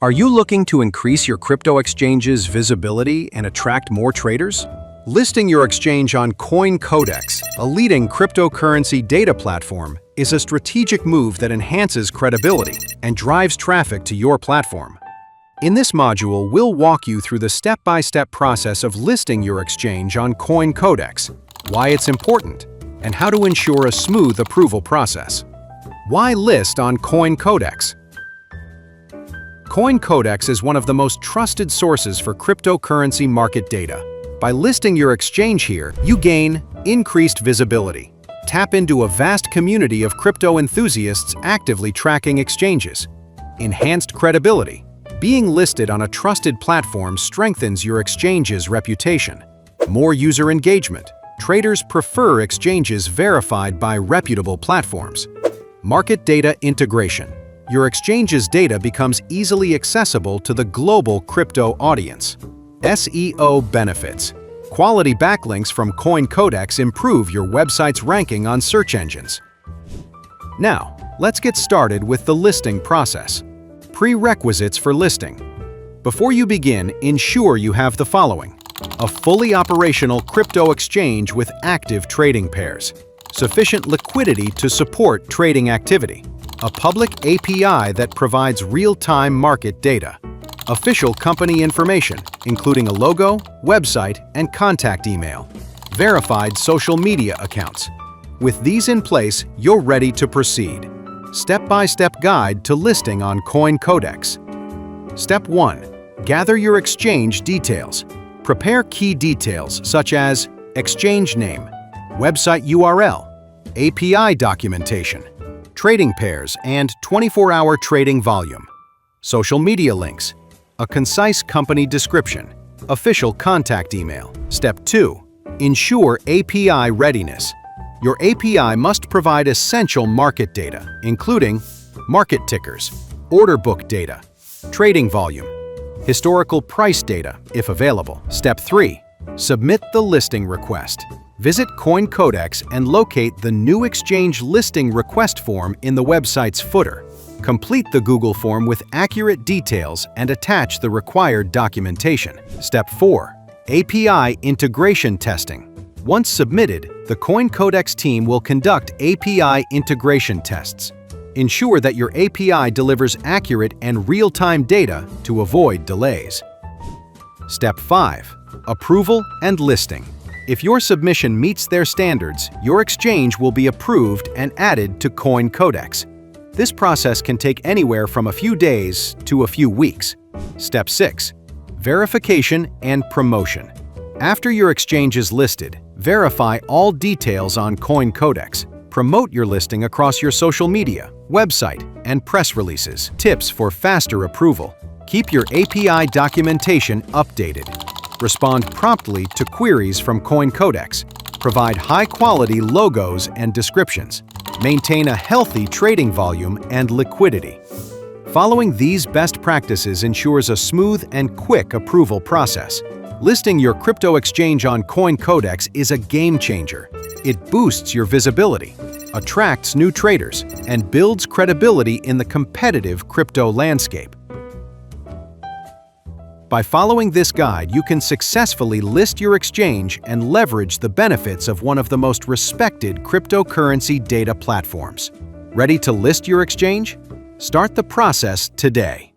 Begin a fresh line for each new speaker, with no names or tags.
Are you looking to increase your crypto exchange's visibility and attract more traders? Listing your exchange on CoinCodex, a leading cryptocurrency data platform, is a strategic move that enhances credibility and drives traffic to your platform. In this module, we'll walk you through the step-by-step process of listing your exchange on CoinCodex, why it's important, and how to ensure a smooth approval process. Why list on CoinCodex? CoinCodex is one of the most trusted sources for cryptocurrency market data. By listing your exchange here, you gain increased visibility. Tap into a vast community of crypto enthusiasts actively tracking exchanges. Enhanced credibility. Being listed on a trusted platform strengthens your exchange's reputation. More user engagement. Traders prefer exchanges verified by reputable platforms. Market data integration. Your exchange's data becomes easily accessible to the global crypto audience. SEO benefits. Quality backlinks from CoinCodex improve your website's ranking on search engines. Now, let's get started with the listing process. Prerequisites for listing. Before you begin, ensure you have the following: a fully operational crypto exchange with active trading pairs, sufficient liquidity to support trading activity, a public API that provides real-time market data, official company information, including a logo, website, and contact email, verified social media accounts. With these in place, you're ready to proceed. Step-by-step guide to listing on CoinCodex. Step 1. Gather your exchange details. Prepare key details such as exchange name, website URL, API documentation, trading pairs and 24-hour trading volume, social media links, a concise company description, official contact email. Step 2. Ensure API readiness. Your API must provide essential market data, including market tickers, order book data, trading volume, historical price data, if available. Step 3. Submit the listing request. Visit CoinCodex and locate the new exchange listing request form in the website's footer. Complete the Google form with accurate details and attach the required documentation. Step 4. API integration testing. Once submitted, the CoinCodex team will conduct API integration tests. Ensure that your API delivers accurate and real-time data to avoid delays. Step 5. Approval and listing. If your submission meets their standards, your exchange will be approved and added to CoinCodex. This process can take anywhere from a few days to a few weeks. Step 6. Verification and promotion. After your exchange is listed, verify all details on CoinCodex. Promote your listing across your social media, website, and press releases. Tips for faster approval. Keep your API documentation updated. Respond promptly to queries from CoinCodex. Provide high-quality logos and descriptions. Maintain a healthy trading volume and liquidity. Following these best practices ensures a smooth and quick approval process. Listing your crypto exchange on CoinCodex is a game-changer. It boosts your visibility, attracts new traders, and builds credibility in the competitive crypto landscape. By following this guide, you can successfully list your exchange and leverage the benefits of one of the most respected cryptocurrency data platforms. Ready to list your exchange? Start the process today.